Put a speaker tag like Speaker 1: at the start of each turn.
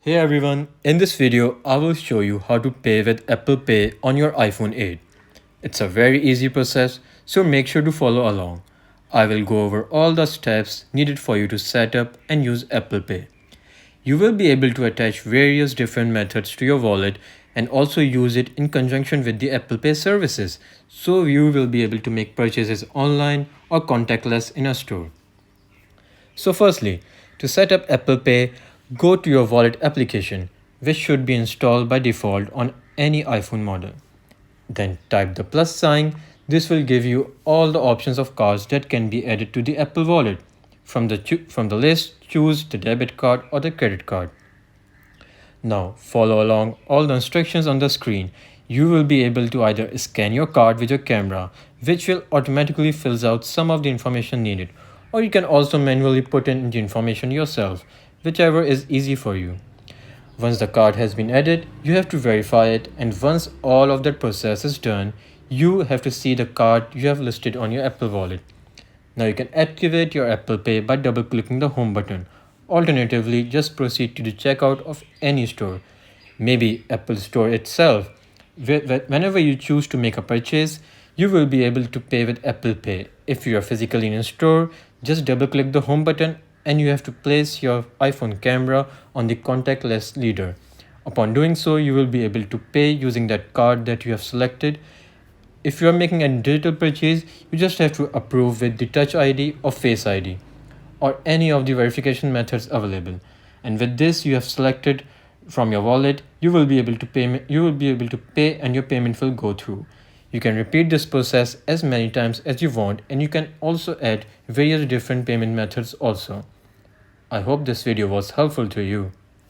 Speaker 1: Hey everyone, in this video I will show you how to pay with Apple Pay on your iPhone 8. It's a very easy process, so make sure to follow along. I will go over all the steps needed for you to set up and use Apple Pay. You will be able to attach various different methods to your wallet and also use it in conjunction with the Apple Pay services, so you will be able to make purchases online or contactless in a store. So firstly, to set up Apple Pay, go to your wallet application, which should be installed by default on any iPhone model. Then type the plus sign. This will give you all the options of cards that can be added to the Apple Wallet. From the list, choose the debit card or the credit card. Now follow along all the instructions on the screen. You will be able to either scan your card with your camera, which will automatically fills out some of the information needed, or you can also manually put in the information yourself, whichever is easy for you. Once the card has been added, you have to verify it, and once all of that process is done, you have to see the card you have listed on your Apple Wallet. Now you can activate your Apple Pay by double clicking the home button. Alternatively, just proceed to the checkout of any store, maybe Apple Store itself. Whenever you choose to make a purchase, you will be able to pay with Apple Pay. If you are physically in a store, just double click the home button and you have to place your iPhone camera on the contactless leader. Upon doing so, you will be able to pay using that card that you have selected. If you are making a digital purchase, you just have to approve with the Touch ID or Face ID or any of the verification methods available. And with this you have selected from your wallet, you will be able to pay and your payment will go through. You can repeat this process as many times as you want, and you can also add various different payment methods also. I hope this video was helpful to you.